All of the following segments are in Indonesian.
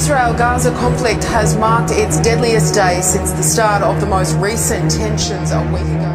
Israel-Gaza conflict has marked its deadliest day since the start of the most recent tensions a week ago.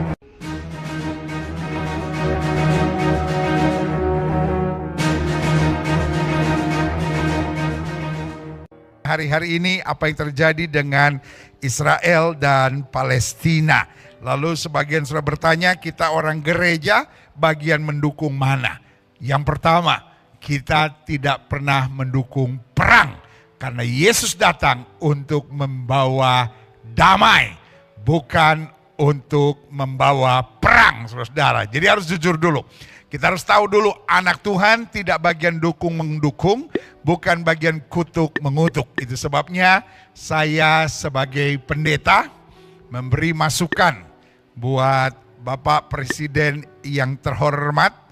Hari-hari ini apa yang terjadi dengan Israel dan Palestina. Lalu sebagian sudah bertanya, kita orang gereja bagian mendukung mana? Yang pertama, kita tidak pernah mendukung perang. Karena Yesus datang untuk membawa damai, bukan untuk membawa perang, saudara. Jadi harus jujur dulu. Kita harus tahu dulu, anak Tuhan tidak bagian dukung-mendukung, bukan bagian kutuk-mengutuk. Itu sebabnya saya sebagai pendeta memberi masukan buat Bapak Presiden yang terhormat,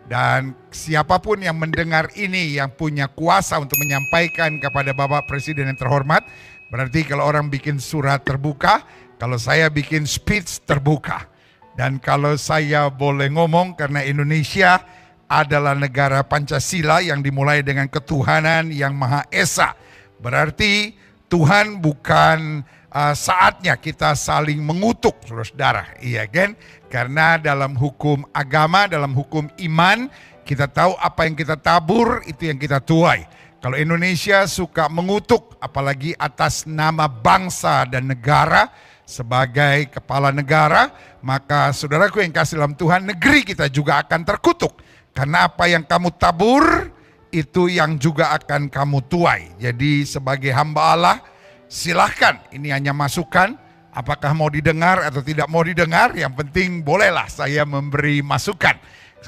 dan siapapun yang mendengar ini yang punya kuasa untuk menyampaikan kepada Bapak Presiden yang terhormat. Berarti kalau orang bikin surat terbuka, kalau saya bikin speech terbuka. Dan kalau saya boleh ngomong, karena Indonesia adalah negara Pancasila yang dimulai dengan ketuhanan yang Maha Esa. Berarti Tuhan bukan saatnya kita saling mengutuk, saudara. Iya kan? Karena dalam hukum agama, dalam hukum iman, kita tahu apa yang kita tabur, itu yang kita tuai. Kalau Indonesia suka mengutuk, apalagi atas nama bangsa dan negara, sebagai kepala negara, maka saudaraku yang kasih dalam Tuhan, negeri kita juga akan terkutuk. Karena apa yang kamu tabur, itu yang juga akan kamu tuai. Jadi sebagai hamba Allah, silahkan, ini hanya masukan. Apakah mau didengar atau tidak mau didengar, yang penting bolehlah saya memberi masukan.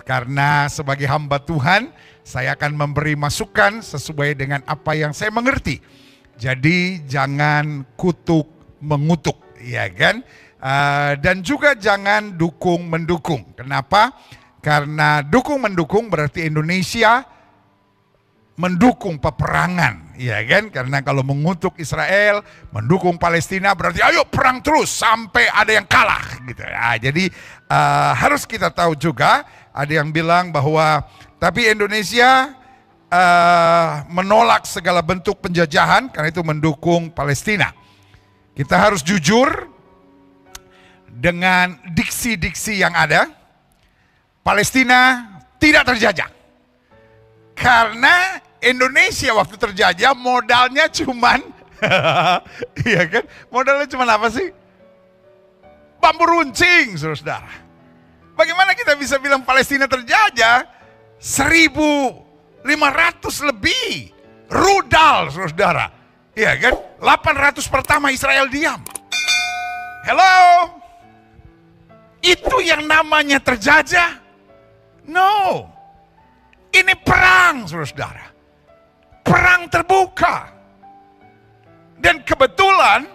Karena sebagai hamba Tuhan, saya akan memberi masukan sesuai dengan apa yang saya mengerti. Jadi jangan kutuk mengutuk, ya kan? Dan juga jangan dukung mendukung. Kenapa? Karena dukung mendukung berarti Indonesia mendukung peperangan, ya kan? Karena kalau mengutuk Israel, mendukung Palestina, berarti ayo perang terus sampai ada yang kalah, gitu. Jadi harus kita tahu juga, ada yang bilang bahwa tapi Indonesia menolak segala bentuk penjajahan, karena itu mendukung Palestina. Kita harus jujur dengan diksi-diksi yang ada. Palestina tidak terjajah. Karena Indonesia waktu terjajah modalnya cuman iya kan? Modalnya cuman apa sih? Bambu runcing, saudara. Bagaimana kita bisa bilang Palestina terjajah? 1.500 lebih rudal, saudara. Iya kan? 800 pertama Israel diam. Hello? Itu yang namanya terjajah? No. Ini perang, saudara. Perang terbuka. Dan kebetulan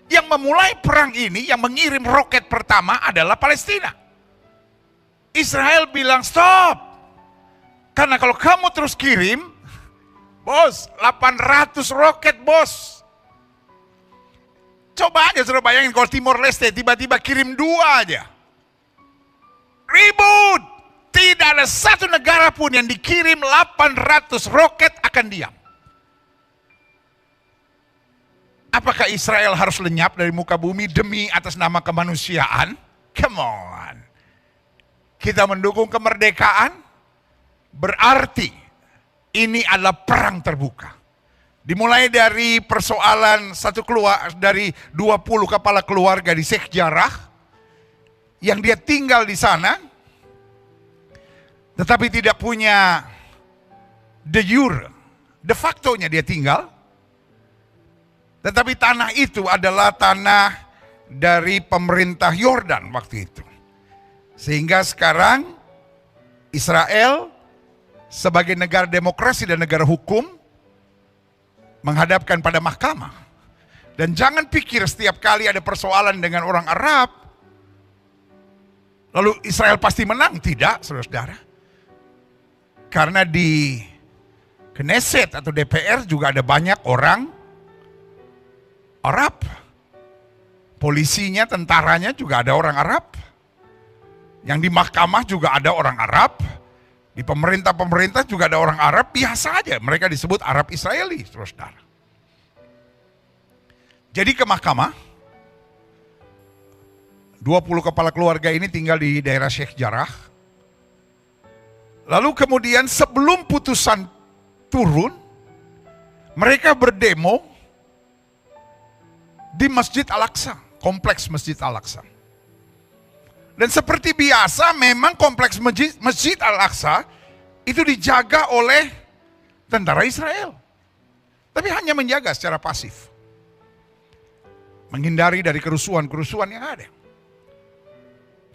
yang memulai perang ini, yang mengirim roket pertama adalah Palestina. Israel bilang stop. Karena kalau kamu terus kirim, bos, 800 roket, bos. Coba aja sudah bayangin kalau Timor Leste tiba-tiba kirim 2 aja. Ribut. Tidak ada satu negara pun yang dikirim 800 roket akan diam. Apakah Israel harus lenyap dari muka bumi demi atas nama kemanusiaan? Come on. Kita mendukung kemerdekaan, berarti ini adalah perang terbuka. Dimulai dari persoalan dari 20 kepala keluarga di Sheikh Jarrah, yang dia tinggal di sana, tetapi tidak punya de jure, de facto-nya dia tinggal. Tetapi tanah itu adalah tanah dari pemerintah Yordan waktu itu. Sehingga sekarang Israel sebagai negara demokrasi dan negara hukum menghadapkan pada mahkamah. Dan jangan pikir setiap kali ada persoalan dengan orang Arab, lalu Israel pasti menang. Tidak, saudara-saudara. Karena di Knesset atau DPR juga ada banyak orang Arab. Polisinya, tentaranya juga ada orang Arab. Yang di mahkamah juga ada orang Arab. Di pemerintah juga ada orang Arab. Biasa aja, mereka disebut Arab Israeli, saudara. Jadi ke mahkamah, 20 kepala keluarga ini tinggal di daerah Sheikh Jarrah. Lalu kemudian sebelum putusan turun, mereka berdemo di Masjid Al-Aqsa, kompleks Masjid Al-Aqsa. Dan seperti biasa memang kompleks Masjid Al-Aqsa itu dijaga oleh tentara Israel. Tapi hanya menjaga secara pasif. Menghindari dari kerusuhan-kerusuhan yang ada.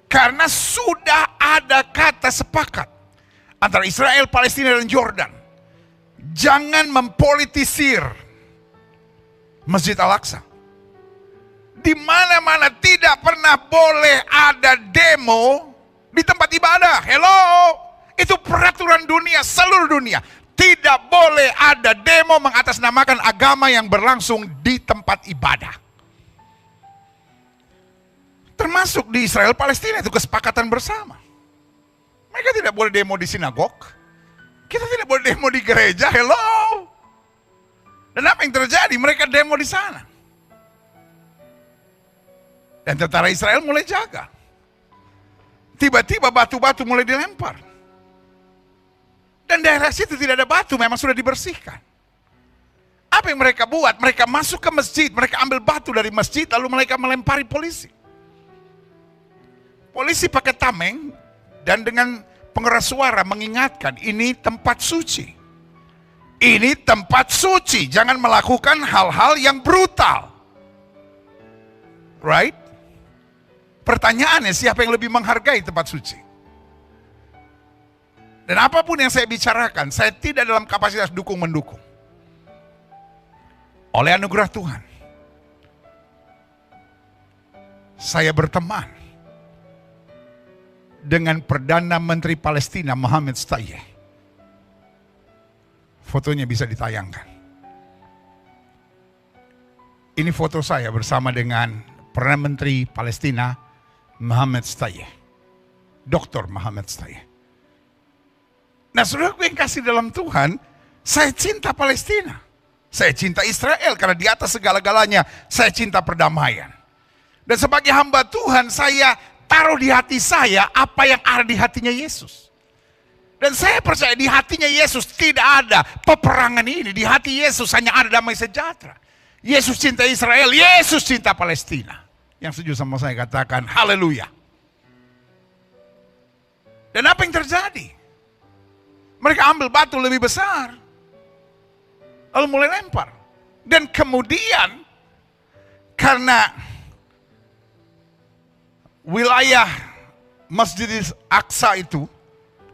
Karena sudah ada kata sepakat antara Israel, Palestina, dan Jordan. Jangan mempolitisir Masjid Al-Aqsa. Di mana-mana tidak pernah boleh ada demo di tempat ibadah. Hello, itu peraturan dunia, seluruh dunia. Tidak boleh ada demo mengatasnamakan agama yang berlangsung di tempat ibadah. Termasuk di Israel Palestina, itu kesepakatan bersama. Mereka tidak boleh demo di sinagog. Kita tidak boleh demo di gereja. Hello. Dan apa yang terjadi? Mereka demo di sana. Dan tentara Israel mulai jaga. Tiba-tiba batu-batu mulai dilempar. Dan daerah situ tidak ada batu, memang sudah dibersihkan. Apa yang mereka buat? Mereka masuk ke masjid, mereka ambil batu dari masjid, lalu mereka melempari polisi. Polisi pakai tameng dan dengan pengeras suara mengingatkan, ini tempat suci. Ini tempat suci, jangan melakukan hal-hal yang brutal. Right? Pertanyaannya, siapa yang lebih menghargai tempat suci? Dan apapun yang saya bicarakan, saya tidak dalam kapasitas dukung-mendukung. Oleh anugerah Tuhan, saya berteman dengan Perdana Menteri Palestina Mohammed Shtayyeh. Fotonya bisa ditayangkan. Ini foto saya bersama dengan Perdana Menteri Palestina Mohammed Shtayyeh, Dr. Mohammed Shtayyeh. Nah, saudara yang kasih dalam Tuhan, saya cinta Palestina. Saya cinta Israel karena di atas segala-galanya saya cinta perdamaian. Dan sebagai hamba Tuhan, saya taruh di hati saya apa yang ada di hatinya Yesus. Dan saya percaya di hatinya Yesus tidak ada peperangan ini. Di hati Yesus hanya ada damai sejahtera. Yesus cinta Israel, Yesus cinta Palestina. Yang setuju sama saya katakan haleluya. Dan apa yang terjadi? Mereka ambil batu lebih besar, lalu mulai lempar. Dan kemudian karena wilayah Masjid Al-Aqsa itu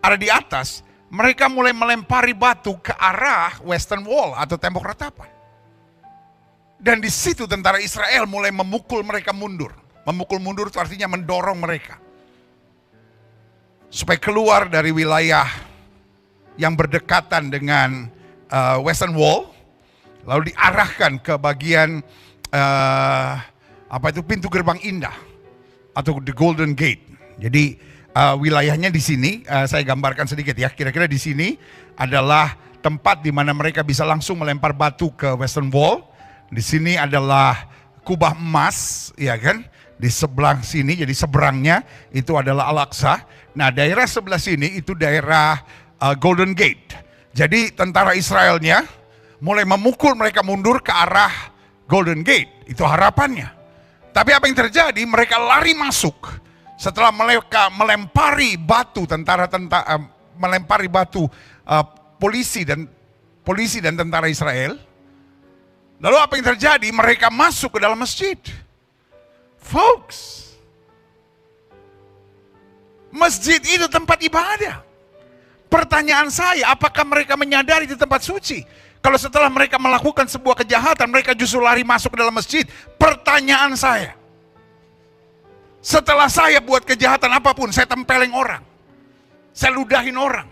ada di atas, mereka mulai melempari batu ke arah Western Wall atau tembok ratapan. Dan di situ tentara Israel mulai memukul mereka mundur. Memukul mundur itu artinya mendorong mereka supaya keluar dari wilayah yang berdekatan dengan Western Wall, lalu diarahkan ke bagian pintu gerbang indah atau the Golden Gate. Jadi wilayahnya di sini saya gambarkan sedikit ya. Kira-kira di sini adalah tempat di mana mereka bisa langsung melempar batu ke Western Wall. Di sini adalah kubah emas, ya kan? Di sebelah sini, jadi seberangnya itu adalah Al-Aqsa. Nah, daerah sebelah sini itu daerah Golden Gate. Jadi tentara Israelnya mulai memukul mereka mundur ke arah Golden Gate. Itu harapannya. Tapi apa yang terjadi? Mereka lari masuk. Setelah mereka melempari batu melempari batu polisi dan tentara Israel. Lalu apa yang terjadi? Mereka masuk ke dalam masjid. Folks, masjid itu tempat ibadah. Pertanyaan saya, apakah mereka menyadari itu tempat suci? Kalau setelah mereka melakukan sebuah kejahatan, mereka justru lari masuk ke dalam masjid. Pertanyaan saya, setelah saya buat kejahatan apapun, saya tempeleng orang, saya ludahin orang,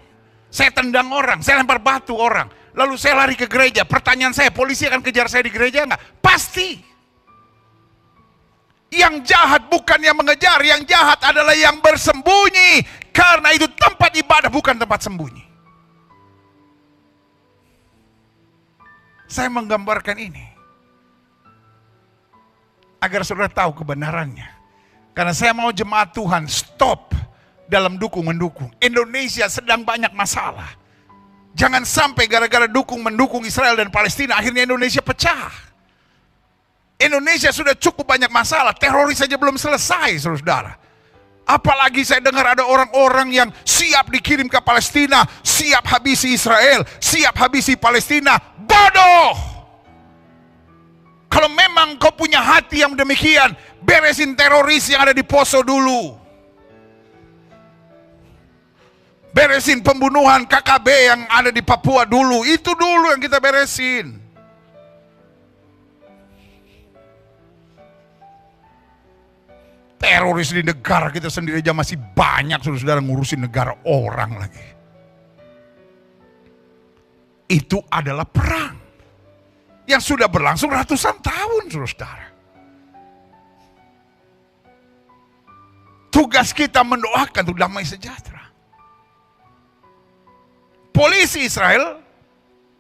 saya tendang orang, saya lempar batu orang, lalu saya lari ke gereja. Pertanyaan saya, polisi akan kejar saya di gereja enggak? Pasti. Yang jahat bukan yang mengejar, yang jahat adalah yang bersembunyi. Karena itu tempat ibadah, bukan tempat sembunyi. Saya menggambarkan ini. agar saudara tahu kebenarannya. Karena saya mau jemaat Tuhan stop dalam dukung-mendukung. Indonesia sedang banyak masalah. Jangan sampai gara-gara mendukung Israel dan Palestina akhirnya Indonesia pecah. Indonesia sudah cukup banyak masalah, teroris saja belum selesai, saudara. Apalagi saya dengar ada orang-orang yang siap dikirim ke Palestina, siap habisi Israel, siap habisi Palestina. Bodoh! Kalau memang kau punya hati yang demikian, beresin teroris yang ada di Poso dulu. Beresin pembunuhan KKB yang ada di Papua dulu. Itu dulu yang kita beresin. Teroris di negara kita sendiri aja masih banyak, saudara-saudara, ngurusin negara orang lagi. Itu adalah perang yang sudah berlangsung ratusan tahun, saudara-saudara. Tugas kita mendoakan untuk damai sejahtera. Polisi Israel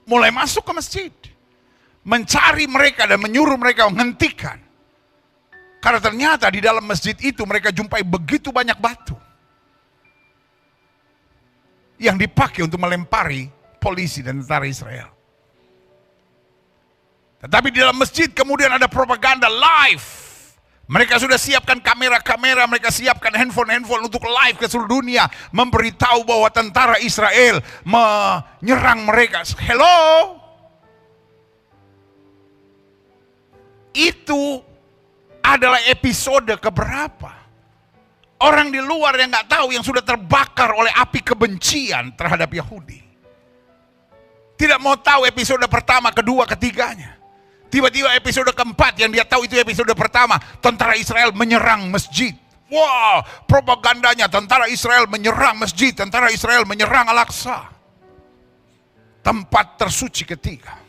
mulai masuk ke masjid, mencari mereka dan menyuruh mereka menghentikan. Karena ternyata di dalam masjid itu mereka jumpai begitu banyak batu yang dipakai untuk melempari polisi dan tentara Israel. Tetapi di dalam masjid kemudian ada propaganda live. Mereka sudah siapkan kamera-kamera, mereka siapkan handphone-handphone untuk live ke seluruh dunia, memberitahu bahwa tentara Israel menyerang mereka. Hello? Itu adalah episode keberapa? Orang di luar yang nggak tahu yang sudah terbakar oleh api kebencian terhadap Yahudi. Tidak mau tahu episode pertama, kedua, ketiganya. Tiba-tiba episode keempat yang dia tahu itu episode pertama. Tentara Israel menyerang masjid. Wah, propagandanya tentara Israel menyerang masjid. Tentara Israel menyerang Al-Aqsa. Tempat tersuci ketiga.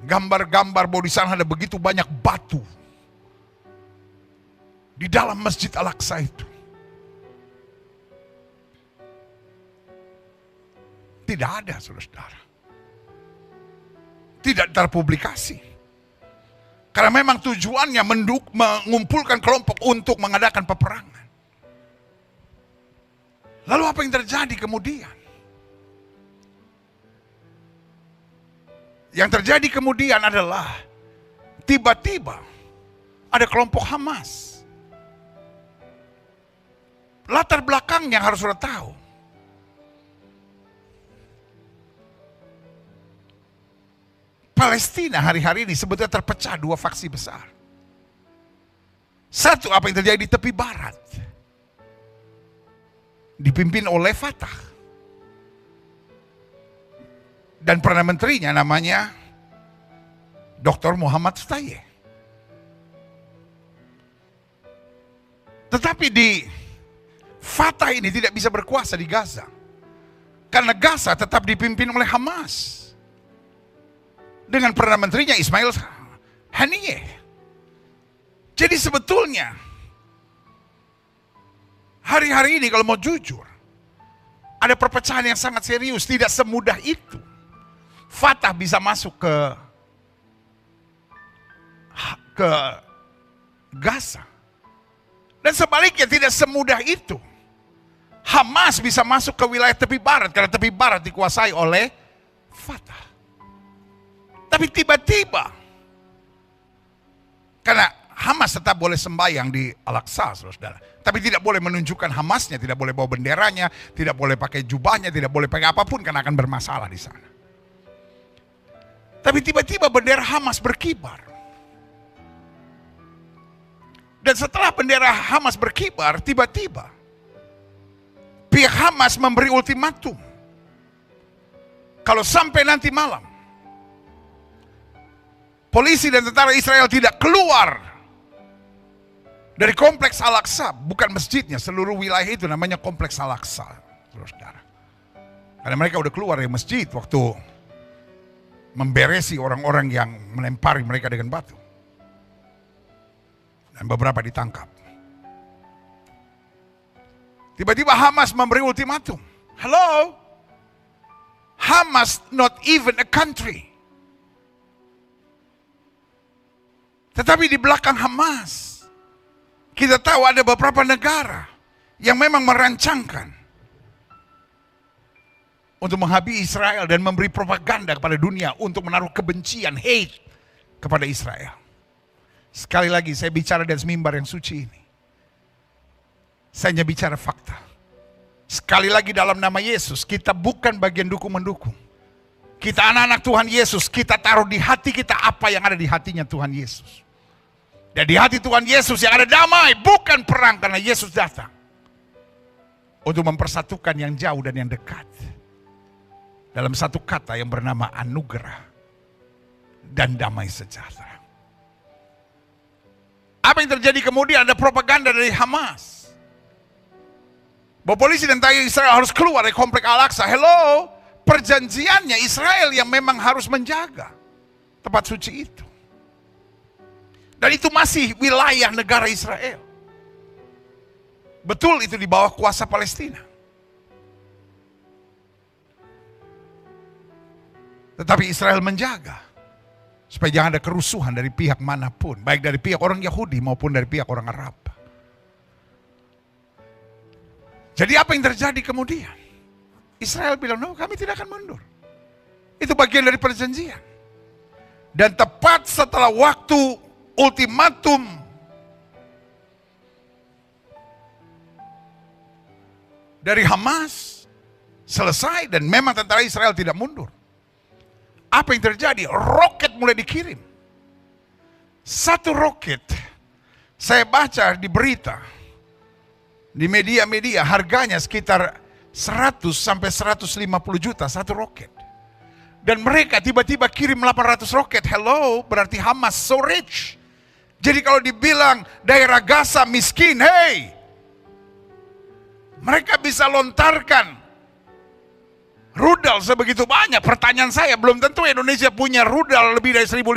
Gambar-gambar bahwa di sana ada begitu banyak batu. Di dalam masjid Al-Aqsa itu. Tidak ada, saudara-saudara. Tidak terpublikasi. Karena memang tujuannya mengumpulkan kelompok untuk mengadakan peperangan. Lalu apa yang terjadi kemudian? Yang terjadi kemudian adalah tiba-tiba ada kelompok Hamas. Latar belakangnya harus sudah tahu. Palestina hari-hari ini sebetulnya terpecah dua faksi besar. Satu, apa yang terjadi di tepi barat, dipimpin oleh Fatah. Dan Perdana Menterinya namanya Dr. Muhammad Shtayyeh. Tetapi di Fatah ini tidak bisa berkuasa di Gaza. Karena Gaza tetap dipimpin oleh Hamas. Dengan Perdana Menterinya Ismail Haniyeh. Jadi sebetulnya hari-hari ini kalau mau jujur, ada perpecahan yang sangat serius, tidak semudah itu. Fatah bisa masuk ke Gaza. Dan sebaliknya tidak semudah itu. Hamas bisa masuk ke wilayah tepi barat karena tepi barat dikuasai oleh Fatah. Tapi tiba-tiba, karena Hamas tetap boleh sembahyang di Al-Aqsa, saudara. Tapi tidak boleh menunjukkan Hamasnya, tidak boleh bawa benderanya, tidak boleh pakai jubahnya, tidak boleh pakai apapun karena akan bermasalah di sana. Tapi tiba-tiba bendera Hamas berkibar. Dan setelah bendera Hamas berkibar, tiba-tiba pihak Hamas memberi ultimatum. Kalau sampai nanti malam polisi dan tentara Israel tidak keluar dari kompleks Al-Aqsa, bukan masjidnya, seluruh wilayah itu namanya kompleks Al-Aqsa, saudara. Karena mereka udah keluar dari masjid waktu memberesi orang-orang yang melempari mereka dengan batu. Dan beberapa ditangkap. Tiba-tiba Hamas memberi ultimatum. Hello? Hamas not even a country. Tetapi di belakang Hamas, kita tahu ada beberapa negara yang memang merancangkan untuk menghabisi Israel dan memberi propaganda kepada dunia untuk menaruh kebencian, hate kepada Israel. Sekali lagi saya bicara di atas mimbar yang suci ini. Saya hanya bicara fakta. Sekali lagi dalam nama Yesus, kita bukan bagian dukung-mendukung. Kita anak-anak Tuhan Yesus, kita taruh di hati kita apa yang ada di hatinya Tuhan Yesus. Dan di hati Tuhan Yesus yang ada damai, bukan perang, karena Yesus datang untuk mempersatukan yang jauh dan yang dekat. Dalam satu kata yang bernama anugerah dan damai sejahtera. Apa yang terjadi kemudian? Ada propaganda dari Hamas bahwa polisi dan tentara Israel harus keluar dari komplek Al-Aqsa. Hello, perjanjiannya Israel yang memang harus menjaga tempat suci itu. Dan itu masih wilayah negara Israel. Betul, itu di bawah kuasa Palestina. Tetapi Israel menjaga supaya jangan ada kerusuhan dari pihak manapun, baik dari pihak orang Yahudi maupun dari pihak orang Arab. Jadi apa yang terjadi kemudian? Israel bilang, no, kami tidak akan mundur. Itu bagian dari perjanjian. Dan tepat setelah waktu ultimatum dari Hamas selesai dan memang tentara Israel tidak mundur. Apa yang terjadi? Roket mulai dikirim. Satu roket, saya baca di berita, di media-media, harganya sekitar 100 sampai 150 juta satu roket. Dan mereka tiba-tiba kirim 800 roket. Hello, berarti Hamas so rich. Jadi kalau dibilang daerah Gaza miskin, hey, mereka bisa lontarkan rudal sebegitu banyak. Pertanyaan saya, belum tentu Indonesia punya rudal lebih dari 1.500.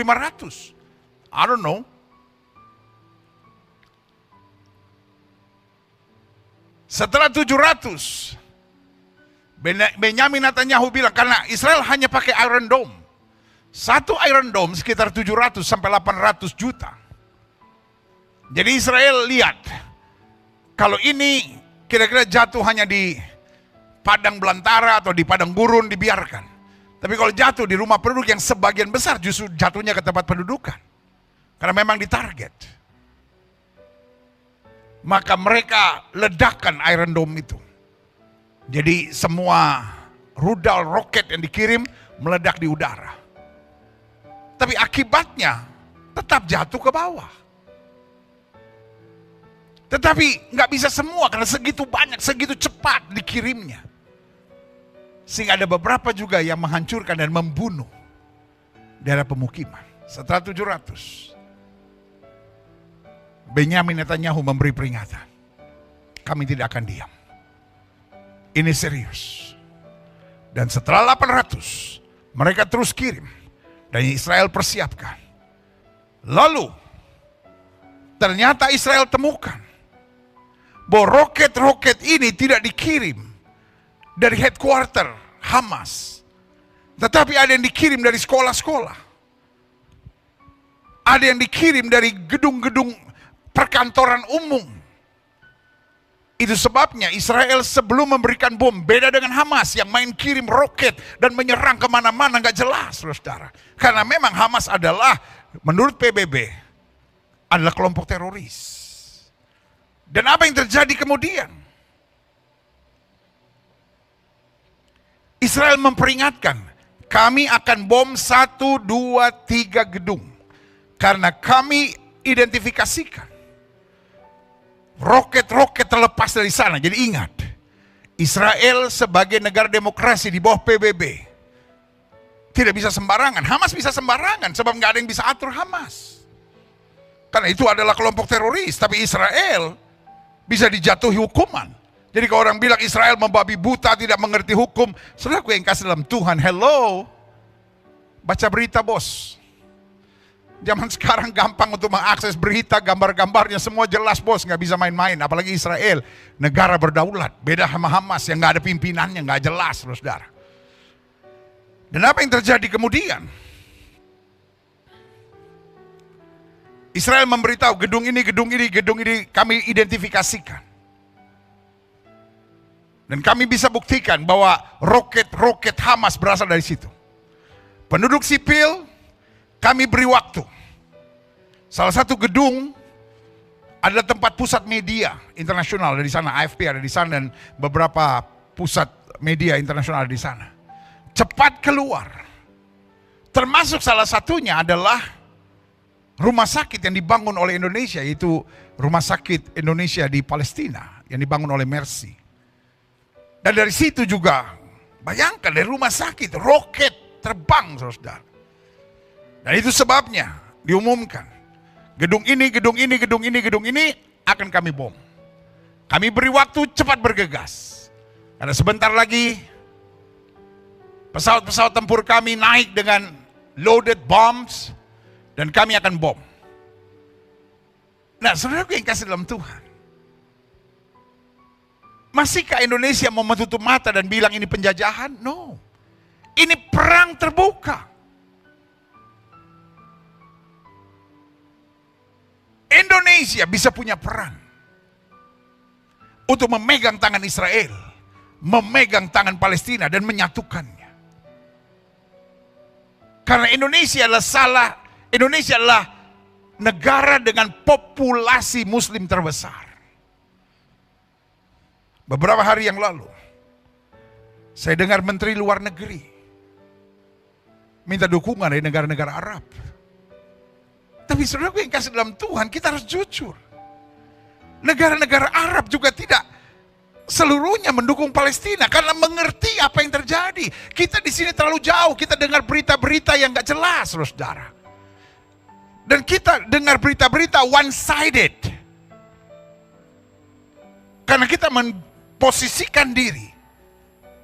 I don't know. Setelah 700, Benyamin Netanyahu bilang, karena Israel hanya pakai Iron Dome. Satu Iron Dome sekitar 700 sampai 800 juta. Jadi Israel lihat, kalau ini kira-kira jatuh hanya di padang belantara atau di padang gurun dibiarkan. Tapi kalau jatuh di rumah penduduk yang sebagian besar justru jatuhnya ke tempat pendudukan. Karena memang ditarget. Maka mereka ledakkan Iron Dome itu. Jadi semua rudal roket yang dikirim meledak di udara. Tapi akibatnya tetap jatuh ke bawah. Tetapi nggak bisa semua karena segitu banyak, segitu cepat dikirimnya. Sehingga ada beberapa juga yang menghancurkan dan membunuh daerah pemukiman. Setelah 700, Benyamin Netanyahu memberi peringatan. Kami tidak akan diam. Ini serius. Dan setelah 800, mereka terus kirim. Dan Israel persiapkan. Lalu, ternyata Israel temukan bahwa roket-roket ini tidak dikirim dari headquarter Hamas. Tetapi ada yang dikirim dari sekolah-sekolah. Ada yang dikirim dari gedung-gedung perkantoran umum. Itu sebabnya Israel sebelum memberikan bom, beda dengan Hamas yang main kirim roket dan menyerang kemana-mana, gak jelas, saudara. Karena memang Hamas adalah, menurut PBB, adalah kelompok teroris. Dan apa yang terjadi kemudian? Israel memperingatkan, kami akan bom 1, 2, 3 gedung. Karena kami identifikasikan roket-roket terlepas dari sana. Jadi ingat, Israel sebagai negara demokrasi di bawah PBB tidak bisa sembarangan. Hamas bisa sembarangan sebab nggak ada yang bisa atur Hamas. Karena itu adalah kelompok teroris. Tapi Israel bisa dijatuhi hukuman. Jadi kalau orang bilang Israel membabi buta, tidak mengerti hukum, saudaraku yang kasih dalam Tuhan, hello, baca berita bos. Zaman sekarang gampang untuk mengakses berita, gambar-gambarnya semua jelas bos, nggak bisa main-main. Apalagi Israel, negara berdaulat, beda sama Hamas yang nggak ada pimpinannya, nggak jelas, saudara. Dan apa yang terjadi kemudian? Israel memberitahu gedung ini kami identifikasikan. Dan kami bisa buktikan bahwa roket-roket Hamas berasal dari situ. Penduduk sipil kami beri waktu. Salah satu gedung adalah tempat pusat media internasional dari sana, AFP ada di sana dan beberapa pusat media internasional ada di sana. Cepat keluar. Termasuk salah satunya adalah rumah sakit yang dibangun oleh Indonesia, yaitu Rumah Sakit Indonesia di Palestina yang dibangun oleh Mercy. Dan dari situ juga, bayangkan dari rumah sakit, roket terbang saudara. Dan itu sebabnya diumumkan, gedung ini akan kami bom. Kami beri waktu cepat bergegas. Karena sebentar lagi, pesawat-pesawat tempur kami naik dengan loaded bombs, dan kami akan bom. Nah, saudaraku yang kasih dalam Tuhan, masihkah Indonesia mau menutup mata dan bilang ini penjajahan? No. Ini perang terbuka. Indonesia bisa punya peran untuk memegang tangan Israel, memegang tangan Palestina dan menyatukannya. Karena Indonesia adalah negara dengan populasi Muslim terbesar. Beberapa hari yang lalu, saya dengar Menteri Luar Negeri minta dukungan dari negara-negara Arab. Tapi saudaraku yang kasih dalam Tuhan, kita harus jujur. Negara-negara Arab juga tidak seluruhnya mendukung Palestina karena mengerti apa yang terjadi. Kita di sini terlalu jauh, kita dengar berita-berita yang gak jelas, saudara. Dan kita dengar berita-berita one-sided. Karena kita posisikan diri,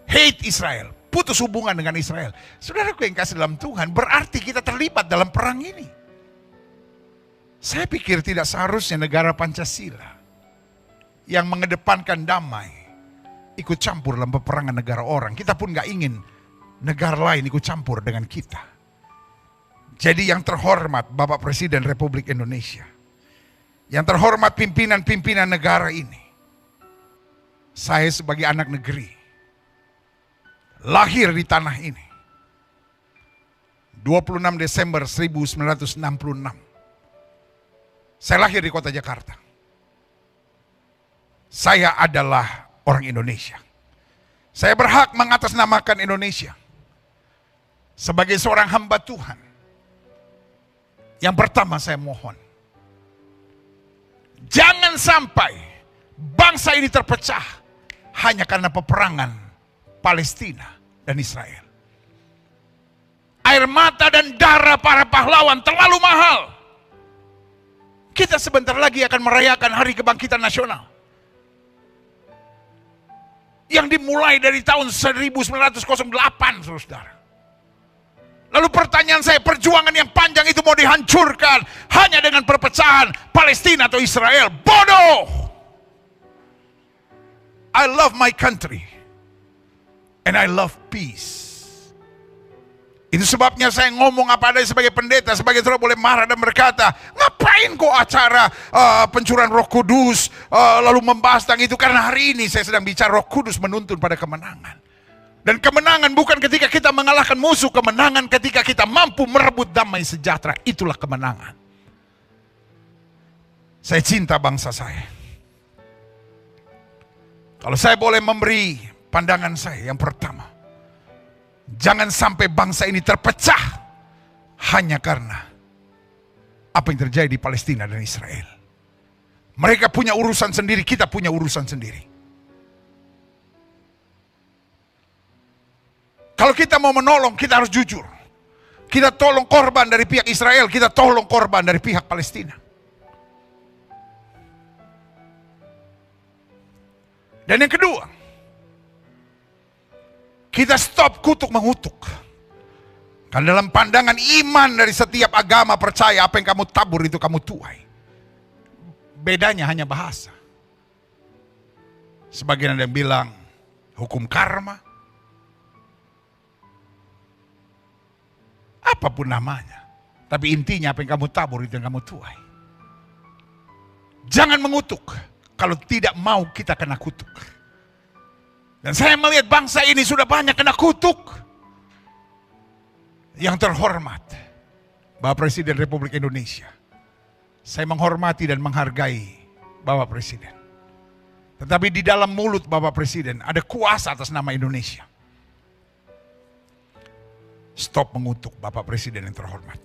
hate Israel, putus hubungan dengan Israel. Saudaraku yang kasih dalam Tuhan, berarti kita terlibat dalam perang ini. Saya pikir tidak seharusnya negara Pancasila yang mengedepankan damai ikut campur dalam peperangan negara orang. Kita pun gak ingin negara lain ikut campur dengan kita. Jadi yang terhormat Bapak Presiden Republik Indonesia, yang terhormat pimpinan-pimpinan negara ini, saya sebagai anak negeri, lahir di tanah ini, 26 Desember 1966. Saya lahir di kota Jakarta. Saya adalah orang Indonesia. Saya berhak mengatasnamakan Indonesia. Sebagai seorang hamba Tuhan, yang pertama saya mohon, jangan sampai bangsa ini terpecah hanya karena peperangan Palestina dan Israel. Air mata dan darah para pahlawan terlalu mahal. Kita sebentar lagi akan merayakan Hari Kebangkitan Nasional, yang dimulai dari tahun 1908, saudara. Lalu pertanyaan saya, perjuangan yang panjang itu mau dihancurkan hanya dengan perpecahan Palestina atau Israel? Bodoh! I love my country and I love peace. Itu sebabnya saya ngomong apa adanya sebagai pendeta. Sebagai saudara boleh marah dan berkata, ngapain kok acara pencurahan Roh Kudus lalu membahas tentang itu? Karena hari ini saya sedang bicara Roh Kudus menuntun pada kemenangan. Dan kemenangan bukan ketika kita mengalahkan musuh, kemenangan ketika kita mampu merebut damai sejahtera. Itulah kemenangan. Saya cinta bangsa saya. Kalau saya boleh memberi pandangan saya, yang pertama, jangan sampai bangsa ini terpecah hanya karena apa yang terjadi di Palestina dan Israel. Mereka punya urusan sendiri, kita punya urusan sendiri. Kalau kita mau menolong, kita harus jujur. Kita tolong korban dari pihak Israel, kita tolong korban dari pihak Palestina. Dan yang kedua, kita stop kutuk mengutuk. Karena dalam pandangan iman dari setiap agama percaya apa yang kamu tabur itu kamu tuai. Bedanya hanya bahasa. Sebagian ada yang bilang hukum karma. Apapun namanya. Tapi intinya apa yang kamu tabur itu yang kamu tuai. Jangan mengutuk kalau tidak mau kita kena kutuk. Dan saya melihat bangsa ini sudah banyak kena kutuk. Yang terhormat, Bapak Presiden Republik Indonesia. Saya menghormati dan menghargai Bapak Presiden. Tetapi di dalam mulut Bapak Presiden ada kuasa atas nama Indonesia. Stop mengutuk Bapak Presiden yang terhormat.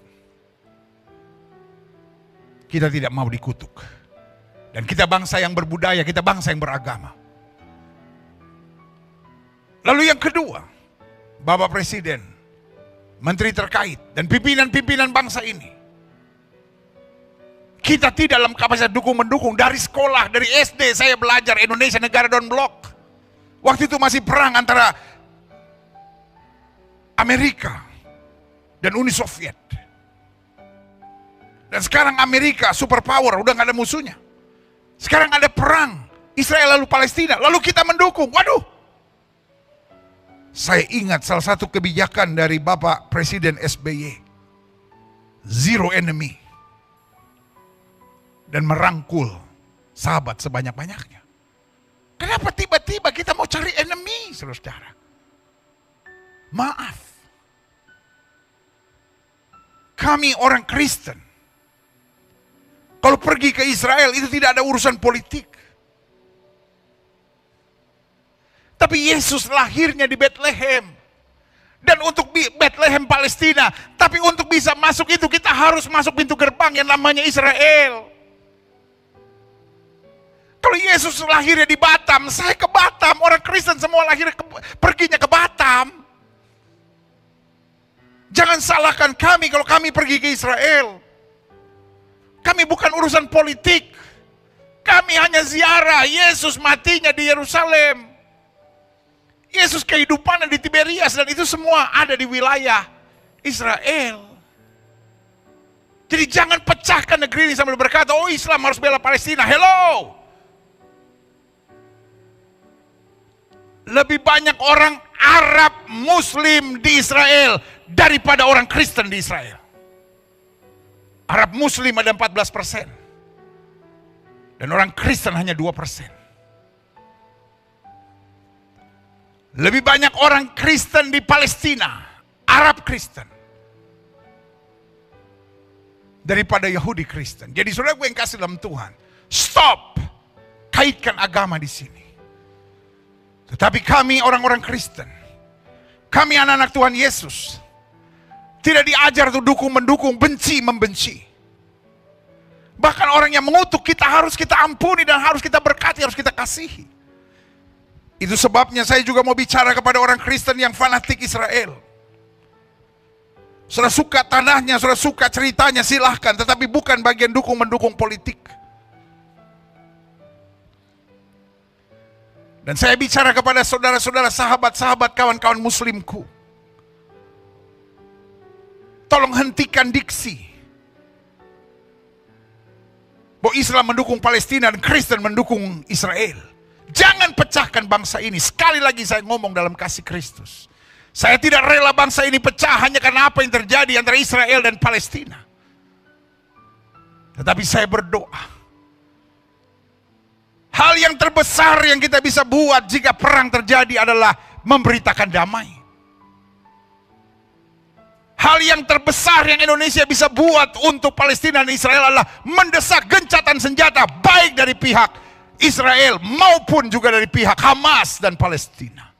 Kita tidak mau dikutuk. Dan kita bangsa yang berbudaya, kita bangsa yang beragama. Lalu yang kedua, Bapak Presiden, menteri terkait, dan pimpinan-pimpinan bangsa ini. Kita tidak dalam kapasitas dukung-mendukung. Dari sekolah, dari SD saya belajar Indonesia negara Don Blok. Waktu itu masih perang antara Amerika dan Uni Soviet. Dan sekarang Amerika superpower, udah gak ada musuhnya. Sekarang ada perang Israel lalu Palestina, lalu kita mendukung. Waduh. Saya ingat salah satu kebijakan dari Bapak Presiden SBY. Zero enemy. Dan merangkul sahabat sebanyak-banyaknya. Kenapa tiba-tiba kita mau cari enemy, saudara-saudara? Maaf. Kami orang Kristen. Kalau pergi ke Israel itu tidak ada urusan politik. Tapi Yesus lahirnya di Bethlehem. Dan untuk Bethlehem Palestina. Tapi untuk bisa masuk itu kita harus masuk pintu gerbang yang namanya Israel. Kalau Yesus lahirnya di Batam, saya ke Batam. Orang Kristen semua perginya ke Batam. Jangan salahkan kami kalau kami pergi ke Israel. Kami bukan urusan politik. Kami hanya ziarah Yesus matinya di Yerusalem. Yesus kehidupannya di Tiberias, dan itu semua ada di wilayah Israel. Jadi jangan pecahkan negeri ini sambil berkata, oh Islam harus bela Palestina. Hello. Lebih banyak orang Arab Muslim di Israel daripada orang Kristen di Israel. Arab Muslim ada 14%. Dan orang Kristen hanya 2%. Lebih banyak orang Kristen di Palestina, Arab Kristen, daripada Yahudi Kristen. Jadi saudara gue yang kasih dalam Tuhan, stop kaitkan agama di sini. Tetapi kami orang-orang Kristen, kami anak-anak Tuhan Yesus, tidak diajar untuk dukung-mendukung, benci-membenci. Bahkan orang yang mengutuk kita harus kita ampuni dan harus kita berkati, harus kita kasihi. Itu sebabnya saya juga mau bicara kepada orang Kristen yang fanatik Israel. Saudara suka tanahnya, saudara suka ceritanya, silahkan. Tetapi bukan bagian dukung-mendukung politik. Dan saya bicara kepada saudara-saudara, sahabat-sahabat, kawan-kawan muslimku. Tolong hentikan diksi. Bahwa Islam mendukung Palestina dan Kristen mendukung Israel. Jangan pecahkan bangsa ini. Sekali lagi saya ngomong dalam kasih Kristus. Saya tidak rela bangsa ini pecah hanya karena apa yang terjadi antara Israel dan Palestina. Tetapi saya berdoa. Hal yang terbesar yang kita bisa buat jika perang terjadi adalah memberitakan damai. Hal yang terbesar yang Indonesia bisa buat untuk Palestina dan Israel adalah mendesak gencatan senjata baik dari pihak Israel maupun juga dari pihak Hamas dan Palestina.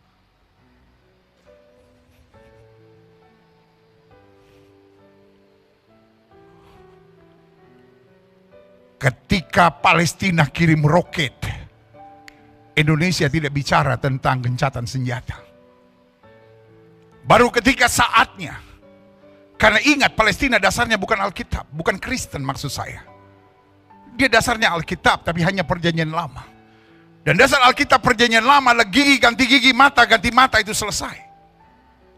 Ketika Palestina kirim roket, Indonesia tidak bicara tentang gencatan senjata. Baru ketika saatnya, karena ingat Palestina dasarnya bukan Alkitab, bukan Kristen maksud saya. Dia dasarnya Alkitab, tapi hanya perjanjian lama. Dan dasar Alkitab perjanjian lama adalah gigi ganti gigi, mata ganti mata, itu selesai.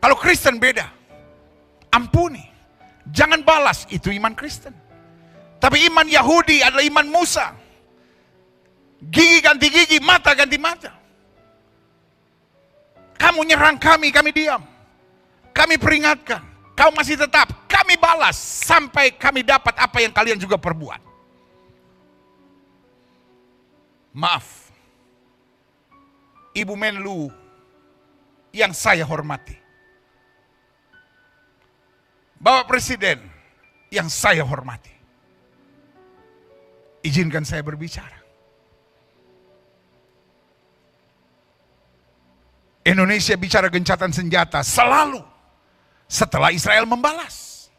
Kalau Kristen beda. Ampuni. Jangan balas, itu iman Kristen. Tapi iman Yahudi adalah iman Musa. Gigi ganti gigi, mata ganti mata. Kamu nyerang kami diam. Kami peringatkan. Kau masih tetap, kami balas sampai kami dapat apa yang kalian juga perbuat. Maaf, Ibu Menlu yang saya hormati, Bapak Presiden yang saya hormati, izinkan saya berbicara. Indonesia bicara gencatan senjata selalu setelah Israel membalas.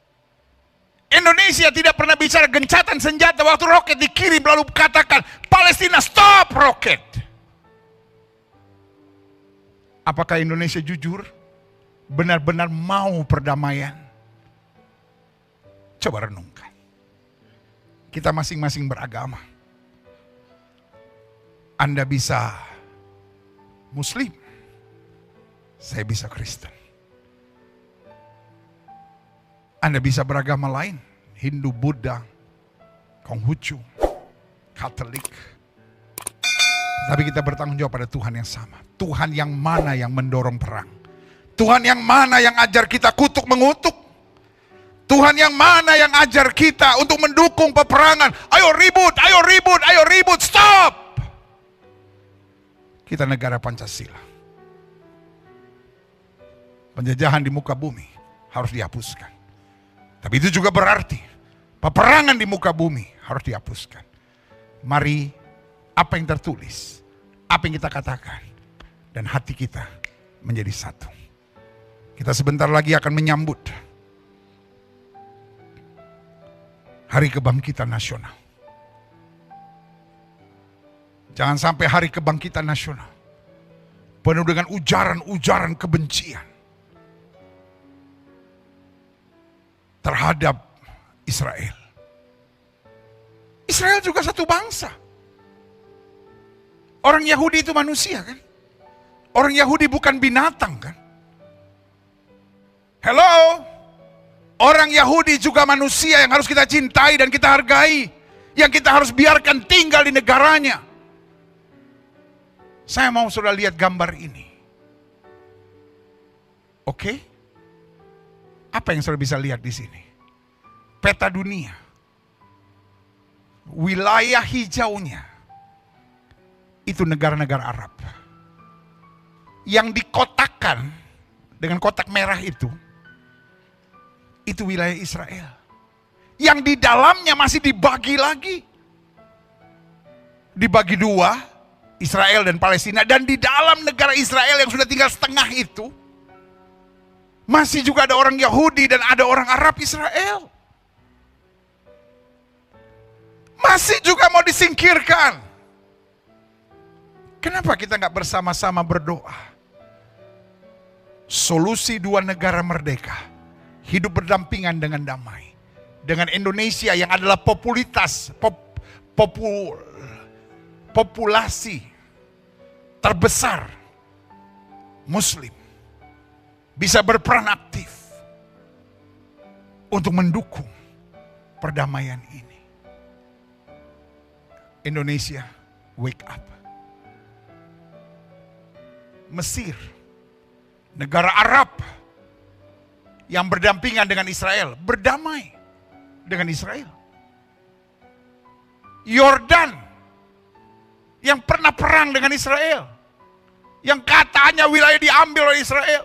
Indonesia tidak pernah bicara gencatan senjata waktu roket dikirim lalu katakan Palestina stop roket. Apakah Indonesia jujur benar-benar mau perdamaian? Coba renungkan. Kita masing-masing beragama. Anda bisa Muslim, saya bisa Kristen. Anda bisa beragama lain, Hindu, Buddha, Konghucu, Katolik. Tapi kita bertanggung jawab pada Tuhan yang sama. Tuhan yang mana yang mendorong perang? Tuhan yang mana yang ajar kita kutuk mengutuk? Tuhan yang mana yang ajar kita untuk mendukung peperangan? Ayo ribut, ayo ribut, ayo ribut, stop! Kita negara Pancasila. Penjajahan di muka bumi harus dihapuskan. Tapi itu juga berarti peperangan di muka bumi harus dihapuskan. Mari apa yang tertulis, apa yang kita katakan, dan hati kita menjadi satu. Kita sebentar lagi akan menyambut Hari Kebangkitan Nasional. Jangan sampai Hari Kebangkitan Nasional penuh dengan ujaran-ujaran kebencian terhadap Israel. Israel juga satu bangsa. Orang Yahudi itu manusia kan? Orang Yahudi bukan binatang kan? Hello? Orang Yahudi juga manusia yang harus kita cintai dan kita hargai. Yang kita harus biarkan tinggal di negaranya. Saya mau saudara lihat gambar ini. Oke? Apa yang saudara bisa lihat di sini? Peta dunia. Wilayah hijaunya itu negara-negara Arab. Yang dikotakkan dengan kotak merah itu wilayah Israel. Yang di dalamnya masih dibagi lagi. Dibagi dua, Israel dan Palestina. Dan di dalam negara Israel yang sudah tinggal setengah itu, masih juga ada orang Yahudi dan ada orang Arab Israel. Masih juga mau disingkirkan. Kenapa kita nggak bersama-sama berdoa? Solusi dua negara merdeka, hidup berdampingan dengan damai. Dengan Indonesia yang adalah populasi terbesar Muslim, bisa berperan aktif untuk mendukung perdamaian ini. Indonesia, wake up. Mesir, negara Arab yang berdampingan dengan Israel, berdamai dengan Israel. Yordan yang pernah perang dengan Israel, yang katanya wilayah diambil oleh Israel.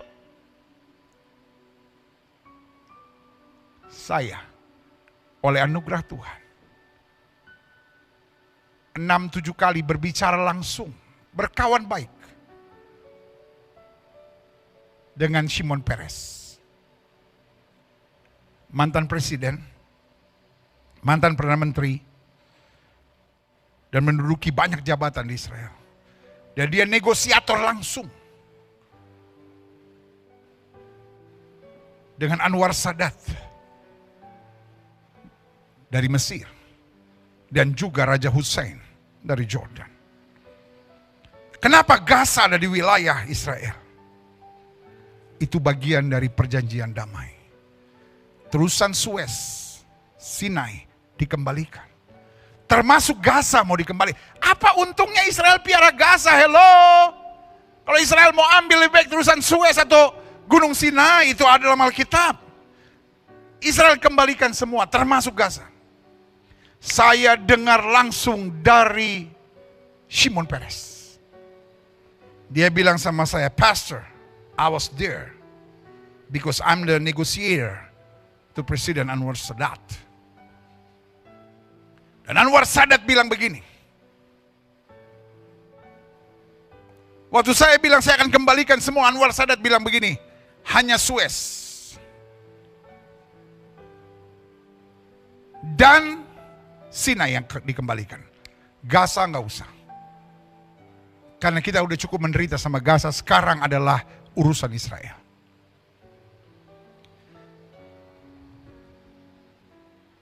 Saya oleh anugerah Tuhan 6-7 kali berbicara langsung, berkawan baik dengan Shimon Peres, mantan presiden, mantan perdana menteri, dan menduduki banyak jabatan di Israel. Dan dia negosiator langsung dengan Anwar Sadat dari Mesir dan juga Raja Hussein dari Jordan. Kenapa Gaza ada di wilayah Israel? Itu bagian dari perjanjian damai. Terusan Suez, Sinai dikembalikan. Termasuk Gaza mau dikembali. Apa untungnya Israel piara Gaza? Hello? Kalau Israel mau ambil lebih baik terusan Suez atau Gunung Sinai, itu adalah Alkitab. Israel kembalikan semua, termasuk Gaza. Saya dengar langsung dari Shimon Peres. Dia bilang sama saya, Pastor, I was there because I'm the negotiator to Presiden Anwar Sadat. Dan Anwar Sadat bilang begini, waktu saya bilang saya akan kembalikan semua, Anwar Sadat bilang begini, hanya Suez dan Sinai yang dikembalikan. Gaza nggak usah. Karena kita udah cukup menderita sama Gaza, sekarang adalah urusan Israel.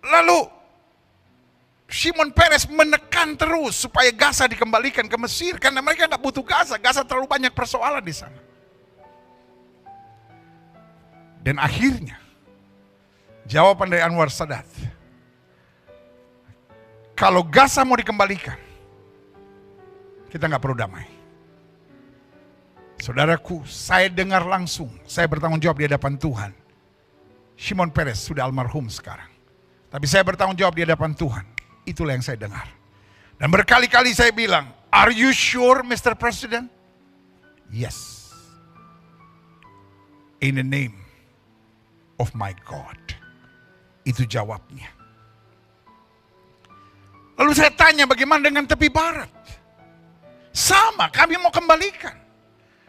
Lalu Shimon Peres menekan terus supaya Gaza dikembalikan ke Mesir, karena mereka nggak butuh Gaza. Gaza terlalu banyak persoalan di sana. Dan akhirnya jawaban dari Anwar Sadat, kalau Gaza mau dikembalikan, kita nggak perlu damai. Saudaraku, saya dengar langsung, saya bertanggung jawab di hadapan Tuhan. Shimon Peres sudah almarhum sekarang, tapi saya bertanggung jawab di hadapan Tuhan. Itulah yang saya dengar. Dan berkali-kali saya bilang, are you sure Mr. President? Yes. In the name of my God. Itu jawabnya. Lalu saya tanya, bagaimana dengan tepi barat? Sama, kami mau kembalikan.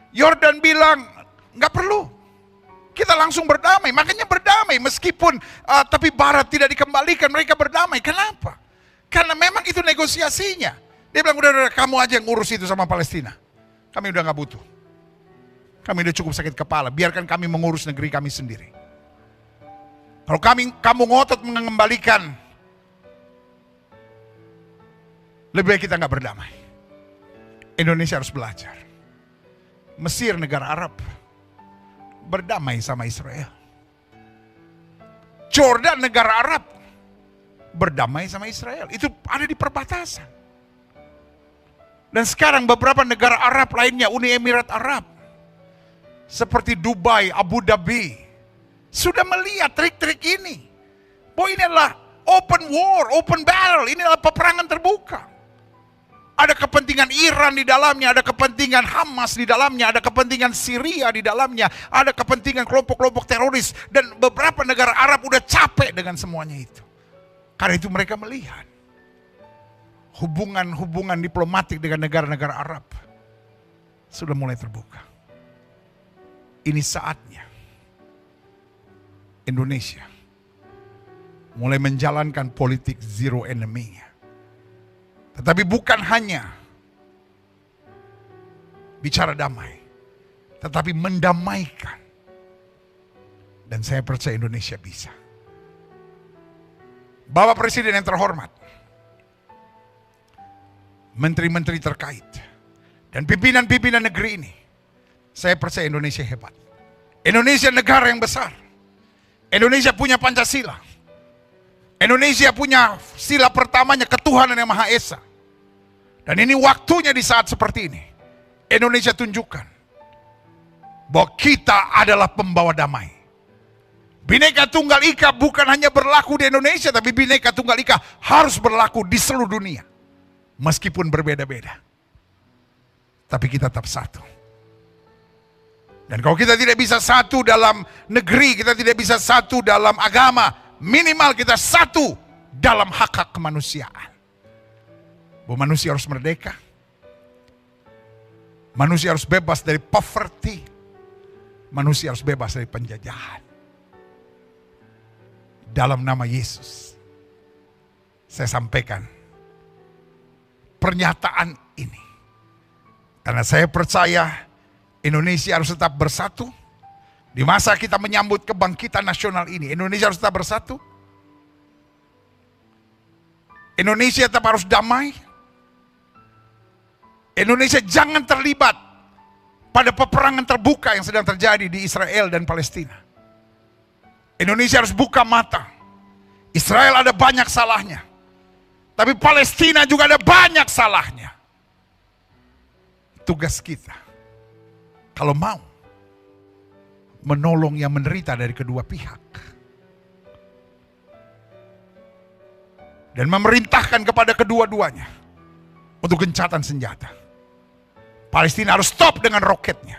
Yordan bilang, nggak perlu. Kita langsung berdamai, makanya berdamai. Meskipun tepi barat tidak dikembalikan, mereka berdamai. Kenapa? Karena memang itu negosiasinya. Dia bilang, udah kamu aja yang urus itu sama Palestina. Kami udah nggak butuh. Kami udah cukup sakit kepala, biarkan kami mengurus negeri kami sendiri. Kalau kamu ngotot mengembalikan, lebih baik kita nggak berdamai. Indonesia harus belajar. Mesir, negara Arab, berdamai sama Israel. Jordan, negara Arab, berdamai sama Israel. Itu ada di perbatasan. Dan sekarang beberapa negara Arab lainnya, Uni Emirat Arab, seperti Dubai, Abu Dhabi, sudah melihat trik-trik ini. Bahwa ini adalah open war, open battle. Ini adalah peperangan terbuka. Ada kepentingan Iran di dalamnya, ada kepentingan Hamas di dalamnya, ada kepentingan Syria di dalamnya, ada kepentingan kelompok-kelompok teroris. Dan beberapa negara Arab udah capek dengan semuanya itu. Karena itu mereka melihat hubungan diplomatik dengan negara-negara Arab sudah mulai terbuka. Ini saatnya Indonesia mulai menjalankan politik zero enemy-nya. Tetapi bukan hanya bicara damai, tetapi mendamaikan. Dan saya percaya Indonesia bisa. Bapak Presiden yang terhormat, menteri-menteri terkait, dan pimpinan-pimpinan negeri ini, saya percaya Indonesia hebat. Indonesia negara yang besar. Indonesia punya Pancasila. Indonesia punya sila pertamanya, ketuhanan yang Maha Esa. Dan ini waktunya di saat seperti ini, Indonesia tunjukkan bahwa kita adalah pembawa damai. Bhinneka Tunggal Ika bukan hanya berlaku di Indonesia, tapi Bhinneka Tunggal Ika harus berlaku di seluruh dunia. Meskipun berbeda-beda, tapi kita tetap satu. Dan kalau kita tidak bisa satu dalam negeri, kita tidak bisa satu dalam agama, minimal kita satu dalam hak-hak kemanusiaan. Bahwa manusia harus merdeka. Manusia harus bebas dari poverty. Manusia harus bebas dari penjajahan. Dalam nama Yesus, saya sampaikan pernyataan ini. Karena saya percaya Indonesia harus tetap bersatu. Di masa kita menyambut kebangkitan nasional ini, Indonesia harus tetap bersatu. Indonesia tetap harus damai. Indonesia jangan terlibat pada peperangan terbuka yang sedang terjadi di Israel dan Palestina. Indonesia harus buka mata. Israel ada banyak salahnya, tapi Palestina juga ada banyak salahnya. Tugas kita, kalau mau, menolong yang menderita dari kedua pihak. Dan memerintahkan kepada kedua-duanya untuk gencatan senjata. Palestina harus stop dengan roketnya.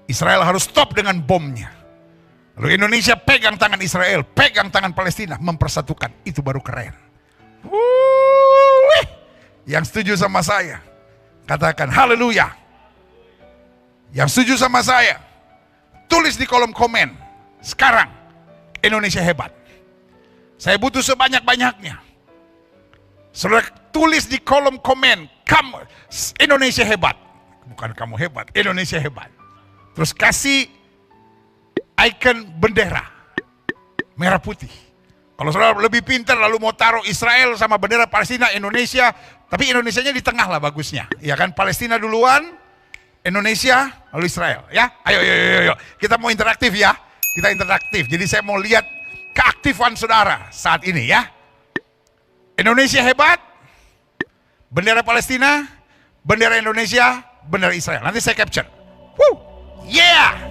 Israel harus stop dengan bomnya. Lalu Indonesia pegang tangan Israel, pegang tangan Palestina, mempersatukan. Itu baru keren. Yang setuju sama saya, katakan haleluya. Yang setuju sama saya, tulis di kolom komen. Sekarang, Indonesia hebat. Saya butuh sebanyak-banyaknya. Saudara tulis di kolom komen, kamu Indonesia hebat. Bukan kamu hebat, Indonesia hebat. Terus kasih icon bendera merah putih. Kalau saudara lebih pintar lalu mau taruh Israel sama bendera Palestina, Indonesia, tapi Indonesianya di tengah lah bagusnya. Ya kan, Palestina duluan, Indonesia, lalu Israel. Ya, ayo. Kita mau interaktif ya. Kita interaktif. Jadi saya mau lihat keaktifan saudara saat ini ya. Indonesia hebat, bendera Palestina, bendera Indonesia, bendera Israel. Nanti saya capture. Woo! Yeah!